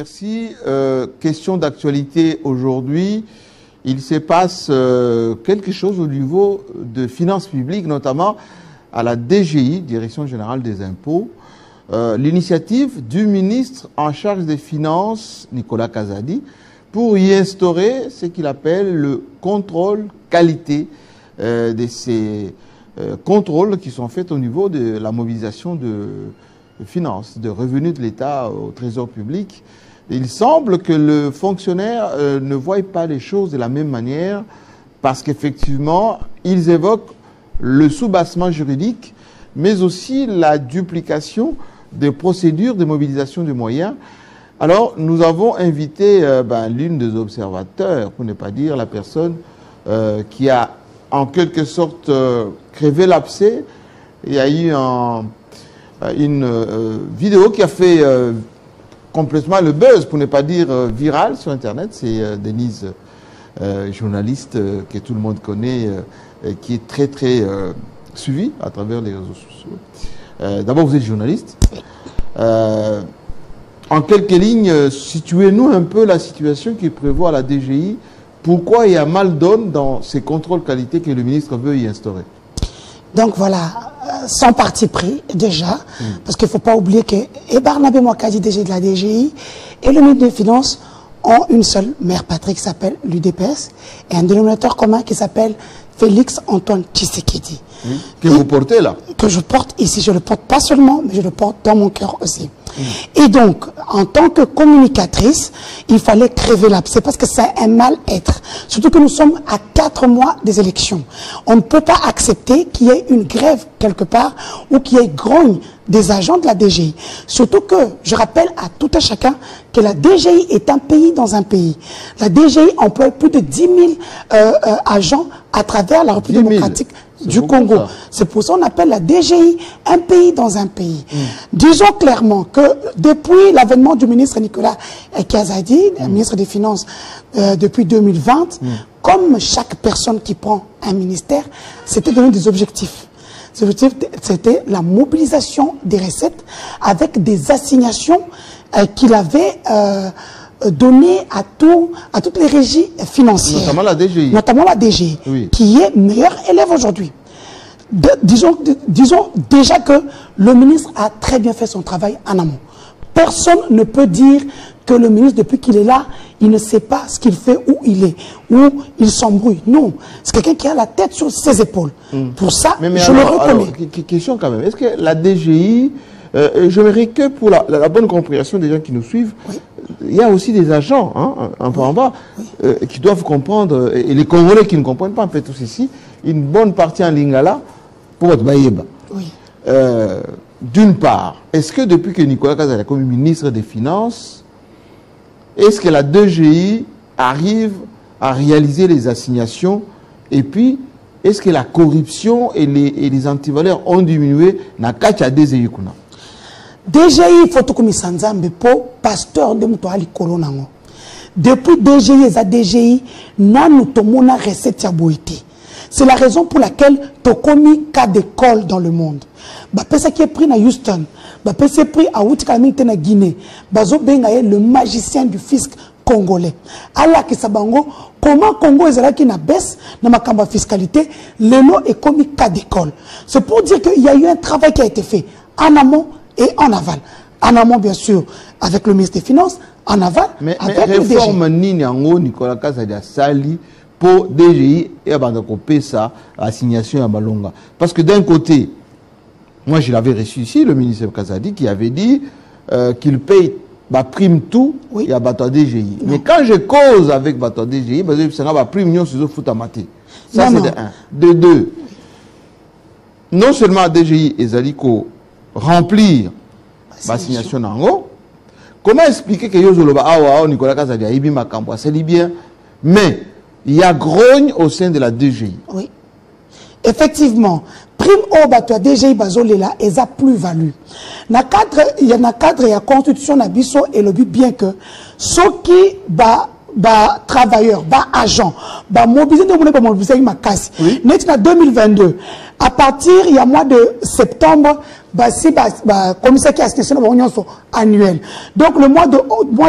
Merci. Question d'actualité aujourd'hui. Il se passe quelque chose au niveau de finances publiques, notamment à la DGI, Direction Générale des Impôts. L'initiative du ministre en charge des Finances, Nicolas Kazadi, pour y instaurer ce qu'il appelle le contrôle qualité de ces contrôles qui sont faits au niveau de la mobilisation de finances, de revenus de l'État au trésor public. Il semble que le fonctionnaire ne voie pas les choses de la même manière parce qu'effectivement, ils évoquent le soubassement juridique, mais aussi la duplication des procédures de mobilisation de moyens. Alors, nous avons invité l'une des observateurs, pour ne pas dire la personne qui a en quelque sorte crevé l'abcès. Il y a eu une vidéo qui a fait complètement le buzz, pour ne pas dire viral sur Internet. C'est Denise, journaliste que tout le monde connaît, qui est très très suivie à travers les réseaux sociaux. D'abord, vous êtes journaliste. En quelques lignes, situez-nous un peu la situation qui prévoit à la DGI. Pourquoi il y a mal donne dans ces contrôles qualité que le ministre veut y instaurer? Donc voilà, sans parti pris déjà, parce qu'il ne faut pas oublier que Barnabé Mwakadi, DG de la DGI, et le ministre des Finances ont une seule mère patrie qui s'appelle l'UDPS, et un dénominateur commun qui s'appelle Félix Antoine Tshisekedi. Oui. Que vous portez là? Que je porte ici, je ne le porte pas seulement, mais je le porte dans mon cœur aussi. Et donc, en tant que communicatrice, il fallait crever l'abcès parce que c'est un mal-être. Surtout que nous sommes à 4 mois des élections. On ne peut pas accepter qu'il y ait une grève quelque part ou qu'il y ait grogne des agents de la DGI. Surtout que, je rappelle à tout un chacun que la DGI est un pays dans un pays. La DGI emploie plus de 10 000 agents à travers la République démocratique du Congo. C'est pour ça qu'on appelle la DGI un pays dans un pays. Disons clairement que depuis l'avènement du ministre Nicolas Kazadi, ministre des Finances depuis 2020, comme chaque personne qui prend un ministère, c'était donné des objectifs. C'était la mobilisation des recettes avec des assignations qu'il avait données à toutes les régies financières. Notamment la DGI. Notamment la DGI, oui, qui est meilleur élève aujourd'hui. Disons déjà que le ministre a très bien fait son travail en amont. Personne ne peut dire que le ministre, depuis qu'il est là, il ne sait pas ce qu'il fait, où il est, où il s'embrouille. Non, c'est quelqu'un qui a la tête sur ses épaules. Pour ça, je le reconnais. Alors, question quand même, est-ce que la DGI, j'aimerais que pour la bonne compréhension des gens qui nous suivent, oui, il y a aussi des agents en bas qui doivent comprendre, et les Congolais qui ne comprennent pas un peu tout ceci, une bonne partie en lingala pour votre baïeba. Oui. D'une part, est-ce que depuis que Nicolas Kazadi est comme ministre des Finances, est-ce que la DGI arrive à réaliser les assignations? Et puis, est-ce que la corruption et les antivaleurs ont diminué na kacha DGI kuna? DGI Fotokomi Sanzambe po pasteur de Moutoali Kolonango. Depuis DGI et DGI, nous tomona recette ya boité. C'est la raison pour laquelle Tokomi cas d'école dans le monde. Ça qui est pris à Houston, c'est pris à Outikalamite na Guinée. Bazo bengaye le magicien du fisc congolais. Allah qui sabango, comment Congo est là qui na baisse dans ma camba fiscalité, le nom est commis cas d'école. C'est pour dire qu'il y a eu un travail qui a été fait en amont et en aval. En amont, bien sûr, avec le ministre des Finances, en aval, avec le DGI. Mais réforme Nini Ango, Nicolas Kazadi a sali pour DGI et à ça, assignation à Malonga. Parce que d'un côté, moi je l'avais reçu ici, le ministre Kazadi, qui avait dit qu'il paye prime tout, il y a Bato DGI. Mais quand je cause avec Bato DGI, c'est la prime million sur le foot à mater. Ça c'est de un. De deux, non seulement DGI et Zaliko remplir l'assignation en haut, comment expliquer que Yozoloba Nicolas Kazadi a ibi Makambo, c'est libyen, mais il y a grogne au sein de la DGI. Oui. Effectivement, prime au bateau DGI Bazolela et ça plus-value. Il y a un cadre, il y a constitution Nabiso et le but bien que ceux qui travailleurs, agents, mobiliser ma casse. Net en 2022, à partir il y a mois de septembre, commissaire qui a signé une réunion annuelle. Donc le mois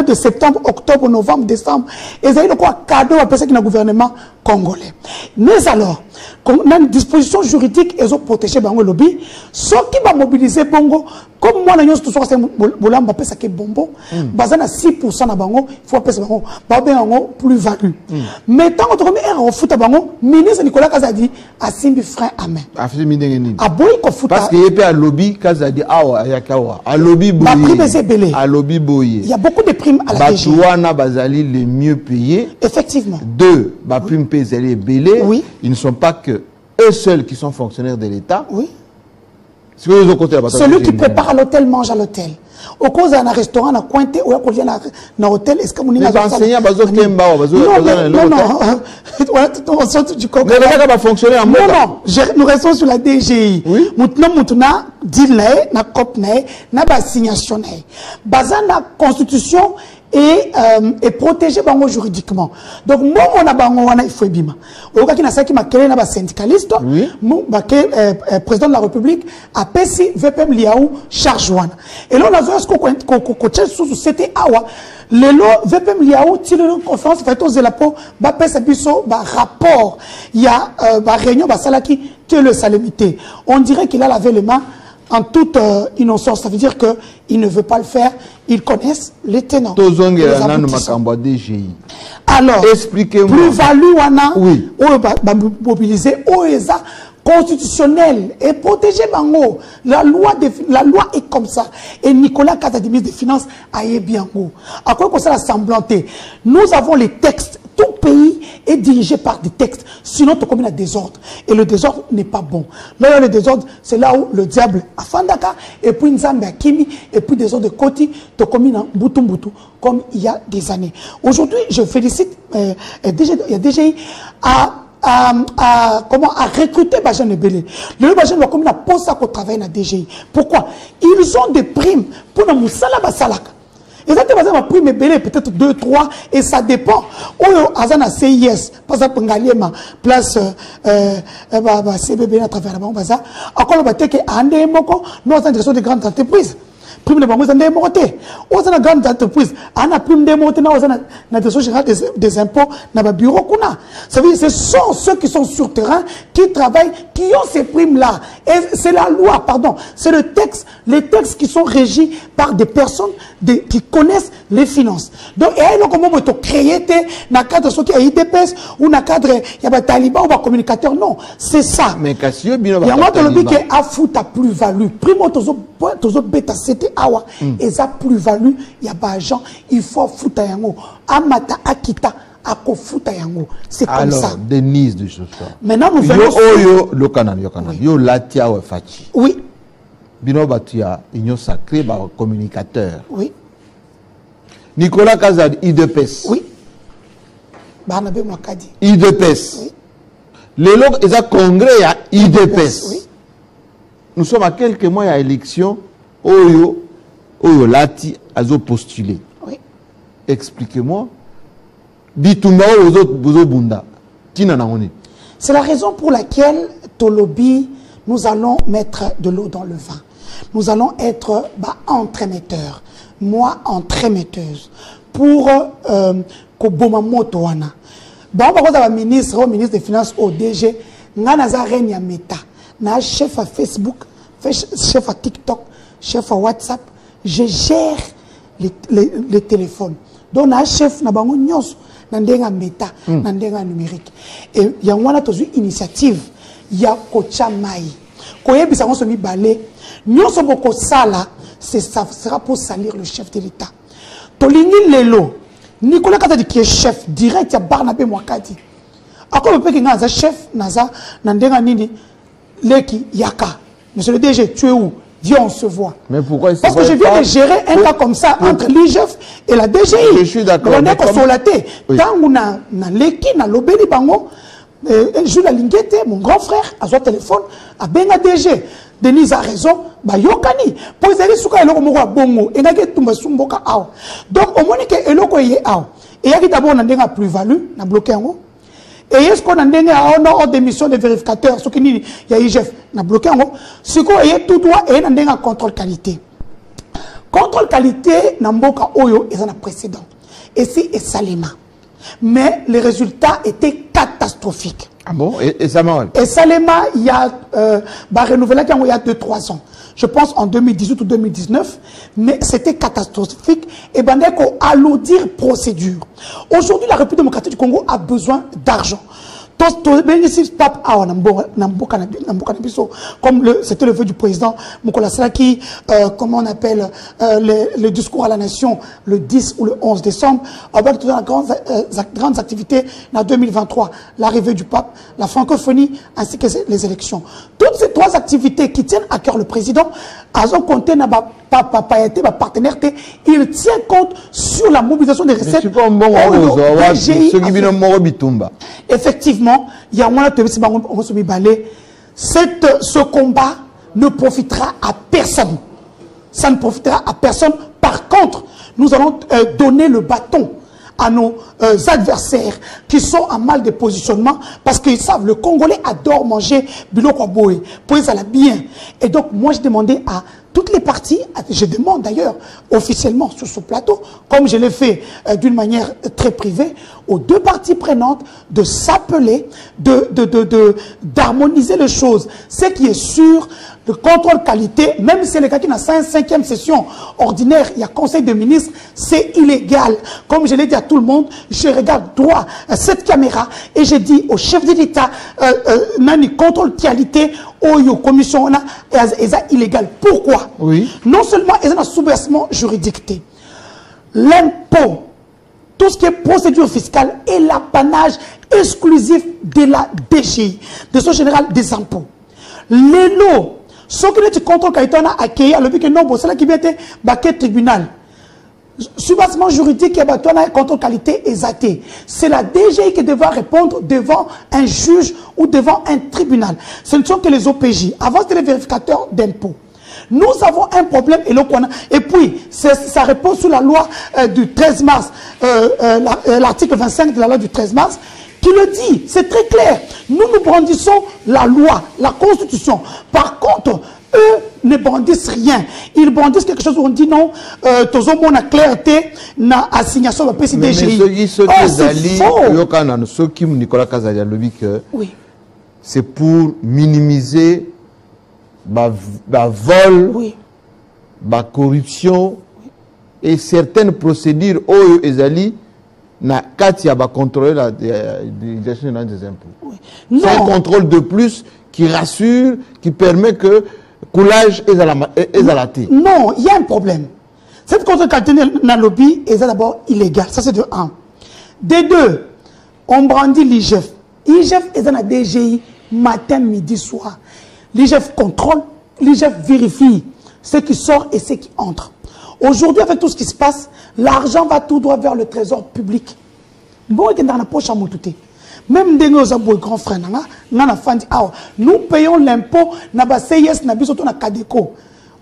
de septembre, octobre, novembre, décembre, ils ont eu le cadeau à personne qui est le gouvernement congolais. Mais alors, on a une disposition juridique, ils ont protégé le lobby. Ceux qui vont mobiliser Bongo, comme moi, nous sommes tous Bolam, on ça qui est bonbon, basé à 6% na Bango, il faut appeler Bango, plus-value. Mais tant qu'on remet un foot à Bango, ministre Nicolas Kazadi a simbi frein à main. Parce qu'il y a un lobby, Kazadi, un lobby boyé. Un lobby boyé. Il y a beaucoup de primes à la DG. Batouana Bazali les mieux payés. Effectivement. Deux, primes payées belées. Oui. Ils ne sont pas que eux seuls qui sont fonctionnaires de l'État. Oui. Celui qui prépare à l'hôtel mange à l'hôtel. Au cause d'un restaurant, on a cointé, ou on vient dans l'hôtel, est-ce que vous n'avez pas enseigné à Bazo Kemba ou Bazo Non, on sort du coq. Mais le gars fonctionner en mode. Non, nous restons sur la DGI. Oui. Maintenant, deal na cop na assignation na constitution et protégé bango juridiquement. Donc moi on a bango wana il faut bima. Au cas qui na ça qui m'a créé na syndicaliste, président de la République a pesi VPM liaou charge wana. Et là on a vu ce qu'on sous c'était awa le VPM liaou tire une conférence fait aux élapo ba pesa biso ba rapport il y a réunion ba salaki que le salamité. On dirait qu'il a lavé les mains en toute innocence. Ça veut dire qu'ils ne veulent pas le faire. Ils connaissent les tenants. Alors, expliquez-moi. Plus-value, oui. Mobiliser, constitutionnel et protéger Bango. La loi est comme ça. Et Nicolas Kazadi, ministre des Finances, a bien haut. À quoi ça la semblanté? Nous avons les textes. Tout pays est dirigé par des textes. Sinon, tu communes à désordre. Et le désordre n'est pas bon. Là, le désordre, c'est là où le diable a Fandaka, et puis Nzambe a Kimi, et puis des autres de Koti, tu communes à Boutou, comme il y a des années. Aujourd'hui, je félicite DGI à recruter Bajan Ebele. Le Bajan doit comme la poste à travailler dans DGI. Pourquoi? Ils ont des primes pour nous Moussala Basalaka. Ils ont des primes belé peut-être 2, 3 et ça dépend. Ou Azana CIS, par exemple, Ngaliema, place CBB à travers la banque, encore le bâtiment qui est en démoko, nous avons des grandes entreprises. Prime de banque, c'est démoté. Ou dans grande entreprise, on a prime démoté, nous avons la direction générale des impôts, dans le bureau qu'on a. Ça veut dire ce sont ceux qui sont sur terrain, qui travaillent, qui ont ces primes-là. Et c'est la loi, pardon. C'est le texte, les textes qui sont régis par des personnes qui connaissent les finances. Donc, et là, comment on peut créer dans le cadre de ceux qui ont IDPS ou dans le cadre, il y a des talibans ou des communicateurs. Non, c'est ça. Mais Cassio, bien, il y a un lobby qui est à foutre à plus-value. Primo, tous bêta, c'était awa. Et ça, plus-value, il y a pas gens, il faut foutre à yango. Amata, Akita, Ako foutre à yango. C'est comme ça. Alors, Denise de ce soir. Maintenant, nous venons. Yo, Kanan. Yo, Latia ou Fachi. Oui. Bino Batia, union sacrée, communicateur. Oui. Nicolas Kazadi, IDPS. Oui. Barnabé Mwakadi. IDPS. Oui. Les logs, ils ont congrès à IDPS. Oui. Nous sommes à quelques mois à l'élection. Oyo Lati a postulé. Oui. Expliquez-moi. Dites-moi aux autres Bunda. C'est la raison pour laquelle Tolobi, nous allons mettre de l'eau dans le vin. Nous allons être entremetteurs. Moi, entremetteuse. Pour Kobomamoto wana. Par exemple, au ministre des Finances, au DG, Nanaza Renya Meta, na chef à Facebook, chef à TikTok, chef à WhatsApp, je gère les téléphones. Donc, na chef na bango nyos, nandenga Meta, nandenga numérique. Et il y a une initiative, il y a Kocha Mai. Koye bisango somi balé, nyos boko sala, ça sera pour salir le chef de l'État. Tolingi Lelo, Nicolas Kazadi qui est chef direct, il y a Barnabé Mwakadi. Encore un peu qui est un chef, Naza, Nandenga Nini, Leki, Yaka. Monsieur le DG, tu es où? Viens, on se voit. Mais pourquoi parce que je viens de gérer un cas comme ça entre l'IGF et la DGI. Je suis d'accord. On est consolaté. Quand on a Leki, on a Lobeli Bango, Jules Lingete, mon grand frère, a son téléphone, a Benga DG. Denise a raison, bah yokani. Pour les souka eloko moko bongo, enake tumba sumboka aw. Donc au moins que eloko yé aw. Et il y a d'abord une plus-value, on a bloqué. Et est-ce qu'on a une des missions de vérificateurs, ce qui y a IGF, on a bloqué. Ce qu'on a tout droit et on a un contrôle qualité. Contrôle qualité, Namboka Oyo est un précédent. Et c'est Salema. Mais les résultats étaient catastrophiques. Ah bon? Et ça m'a... Et Salema, il y a renouvelé il y a 2-3 ans. Je pense en 2018 ou 2019, mais c'était catastrophique. Et Bandeko a alourdir procédure. Aujourd'hui, la République démocratique du Congo a besoin d'argent. Comme c'était le vœu du président Mukola Salaki, comment on appelle le discours à la nation le 10 ou le 11 décembre, avec toutes les grandes activités en 2023, l'arrivée du pape, la francophonie ainsi que les élections. Toutes ces 3 activités qui tiennent à cœur le président, elles ont compté dans ma partenaire, il tient compte sur la mobilisation des recettes. Effectivement, il y a ce combat ne profitera à personne. Ça ne profitera à personne. Par contre, nous allons donner le bâton à nos adversaires qui sont en mal de positionnement parce qu'ils savent, le Congolais adore manger biloko boé, pour ça la bien. Et donc, moi, je demandais à toutes les parties, je demande d'ailleurs officiellement sur ce plateau, comme je l'ai fait d'une manière très privée, aux 2 parties prenantes de s'appeler, d'harmoniser les choses. Ce qui est sûr, le contrôle qualité, même si c'est le cas qui n'a 5e session ordinaire, il y a conseil de ministres, c'est illégal. Comme je l'ai dit à tout le monde, je regarde droit à cette caméra et je dis au chef de l'État, nani contrôle qualité, oyo commission est illégal. Pourquoi? Oui. Non seulement il y a un sous-versement juridique, l'impôt, tout ce qui est procédure fiscale est l'apanage exclusif de la DGI, Direction générale des impôts. Les lots, ce que tu contrôles qualité on a accueilli, le but que non, c'est là qui vient être tribunal. Sous-versement juridique, il y a contrôle qualité exaté. C'est la DGI qui devra répondre devant un juge ou devant un tribunal. Ce ne sont que les OPJ. Avant, c'était les vérificateurs d'impôts. Nous avons un problème et puis ça répond sous la loi du 13 mars, l'article 25 de la loi du 13 mars, qui le dit, c'est très clair. Nous brandissons la loi, la constitution. Par contre, eux ne brandissent rien. Ils brandissent quelque chose où on dit non, tout le monde a clarté, na assignation de la PCDGI. Mais c'est faux. C'est pour minimiser la vol, oui, la corruption, oui, et certaines procédures où Ezali n'a qu'à contrôler la gestion des impôts. Oui. C'est un contrôle de plus qui rassure, qui permet que coulage est à la tête. Non, il y a un problème. Cette contrôle qualité dans le lobby est d'abord illégal. Ça, c'est de 1. De 2, on brandit l'IGF. L'IGF est dans la DGI matin, midi, soir. L'IGF contrôle, l'IGF vérifie ce qui sort et ce qui entre. Aujourd'hui, avec tout ce qui se passe, l'argent va tout droit vers le trésor public. Bon, il est dans la poche à Moutouté. Même des nos grands frères, nous payons l'impôt,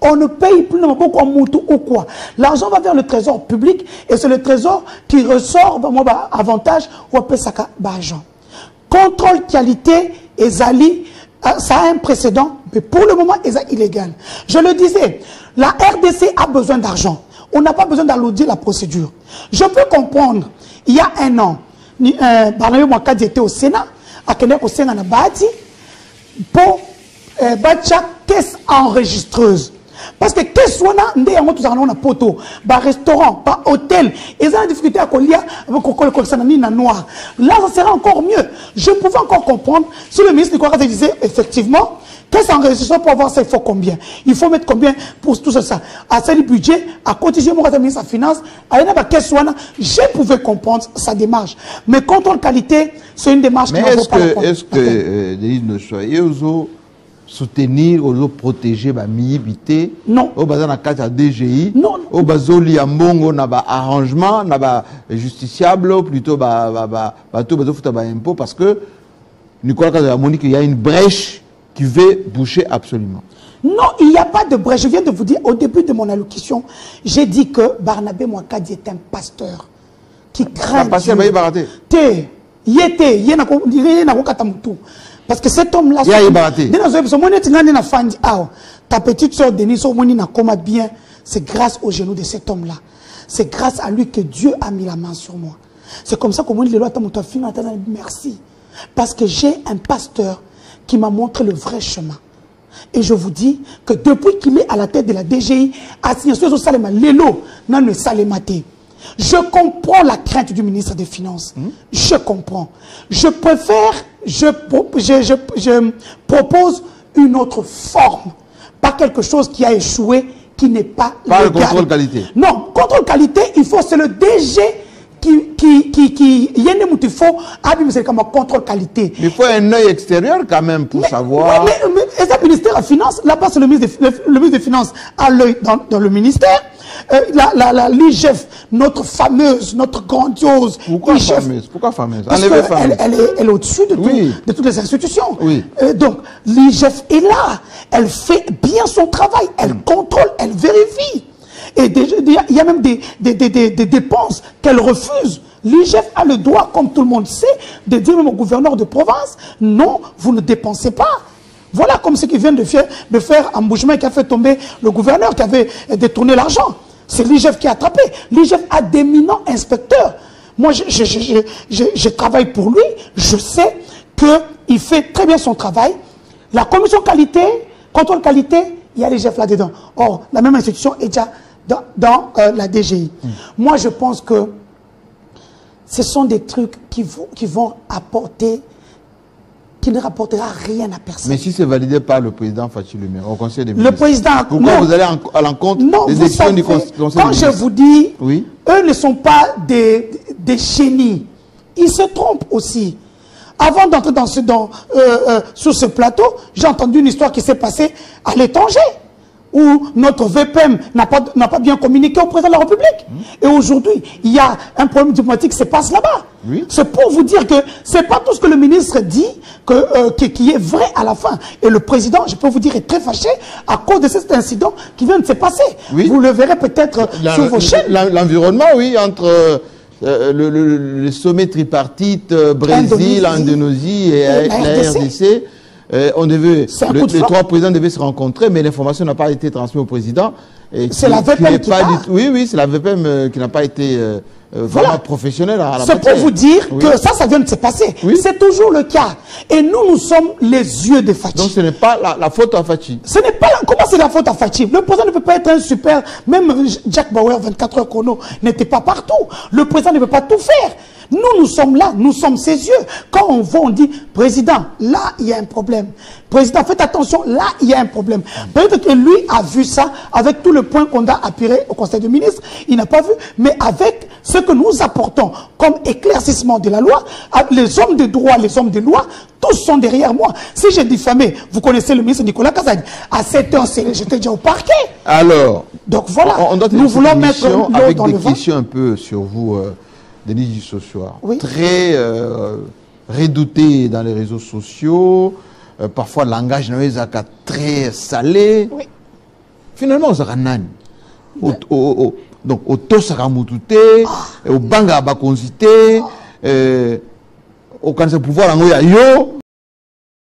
on ne paye plus beaucoup Moutou ou quoi. L'argent va vers le trésor public et c'est le trésor qui ressort avantage ou argent. Contrôle qualité et Zali, ça a un précédent, mais pour le moment, c'est illégal. Je le disais, la RDC a besoin d'argent. On n'a pas besoin d'alourdir la procédure. Je peux comprendre, il y a 1 an, Barnabé Mwakadi était au Sénat, à Kenya au Sénat na Badi, pour chaque caisse enregistreuse. Parce que qu'est-ce qu'on a, nous avons un poteau, un restaurant, un hôtel, ils ont la difficulté à coller avec le noir. Là, ça sera encore mieux. Je pouvais encore comprendre si le ministre Nicolas disait effectivement, qu'est-ce enregistrement pour avoir ça, il faut combien? Il faut mettre combien pour tout ça? À ce budget, à cotiser mon ministre de la Finance, à une qu'est-ce qu'on a, je pouvais comprendre sa démarche. Mais contrôle qualité, c'est une démarche qui ne vaut pas la peine. Est-ce que, Denis Nochoye, soutenir, protéger la miébité, non. Au bazar na carte DGI, non. Au bazoli à Mongo na ba arrangement, na ba justiciable, plutôt tout bazo fouta ba impôt parce que Nicolas Kazamoni qu'il y a une brèche qui veut boucher absolument. Non, il n'y a pas de brèche. Je viens de vous dire, au début de mon allocution, j'ai dit que Barnabé Mwakadi est un pasteur. qui craint Dieu. Parce que cet homme-là, ta petite soeur Denise, bien, c'est grâce au genou de cet homme-là. C'est grâce à lui que Dieu a mis la main sur moi. C'est comme ça que moi, merci. Parce que j'ai un pasteur qui m'a montré le vrai chemin. Et je vous dis que depuis qu'il est à la tête de la DGI, je comprends la crainte du ministre des Finances. Je comprends. Je préfère, je propose une autre forme. Pas quelque chose qui a échoué, qui n'est pas légal. Le contrôle qualité. Non, contrôle qualité, il faut, c'est le DG il y a des faut comme contrôle qualité. Il faut un œil extérieur quand même pour savoir. Mais le ministère des Finances, là-bas c'est le ministre des Finances à l'œil dans le ministère. L'IGF, notre fameuse, notre grandiose. Pourquoi fameuse? Pourquoi fameuse? Parce qu'elle est au-dessus de toutes les institutions. Oui. Donc l'IGF est là. Elle fait bien son travail. Elle contrôle, elle vérifie. Et il y a même des dépenses qu'elle refuse. L'IGF a le droit, comme tout le monde sait, de dire même au gouverneur de province, non, vous ne dépensez pas. Voilà comme ce qui vient de faire un bougement qui a fait tomber le gouverneur qui avait détourné l'argent. C'est l'IGF qui a attrapé. L'IGF a d'éminents inspecteurs. Moi, je travaille pour lui. Je sais qu'il fait très bien son travail. La commission qualité, contrôle qualité, il y a l'IGF là-dedans. Or, la même institution est déjà dans la DGI. Moi, je pense que ce sont des trucs qui vont apporter, qui ne rapportera rien à personne. Mais si c'est validé par le président Fachi Lemire au Conseil des ministres, le président, pourquoi vous allez à l'encontre des décisions du Conseil des ministres? Quand je vous dis, oui, eux ne sont pas des génies. Ils se trompent aussi. Avant d'entrer sur ce plateau, j'ai entendu une histoire qui s'est passée à l'étranger, où notre VPM n'a pas bien communiqué au président de la République. Et aujourd'hui, il y a un problème diplomatique qui se passe là-bas. Oui. C'est pour vous dire que ce n'est pas tout ce que le ministre dit qui est vrai à la fin. Et le président, je peux vous dire, est très fâché à cause de cet incident qui vient de se passer. Oui. Vous le verrez peut-être sur vos chaînes. L'environnement, oui, entre le sommet tripartite Brésil, Indonésie et la RDC. Les trois présidents devaient se rencontrer, mais l'information n'a pas été transmise au président. C'est la VPM qui parle. Oui, c'est la VPM qui n'a pas été vraiment professionnelle à la matière. C'est pour vous dire que ça vient de se passer. Oui. C'est toujours le cas. Et nous sommes les yeux de Fachi. Donc ce n'est pas la faute à Fachi. Ce n'est pas comment c'est la faute à Fachi? Le président ne peut pas être un super... Même Jack Bauer, 24 heures chrono, n'était pas partout. Le président ne peut pas tout faire. Nous sommes là, nous sommes ses yeux. Quand on voit, on dit, président, là, il y a un problème. Président, faites attention, là, il y a un problème. Peut-être que lui a vu ça avec tout le point qu'on a appuyé au Conseil des ministres. Il n'a pas vu, mais avec ce que nous apportons comme éclaircissement de la loi, les hommes de droit, les hommes de loi, tous sont derrière moi. Si j'ai diffamé, vous connaissez le ministre Nicolas Kazadi, à 7 heures, j'étais déjà au parquet. Alors, donc voilà, nous voulons mettre avec des questions un peu sur vous, Denis Dissot, oui. Très redouté dans les réseaux sociaux, parfois le langage n'est pas très salé. Oui. Finalement, on s'en nani. Donc, au Tosaka Moutouté, au Banga Bakonsité, au Kansa pouvoir en Yo,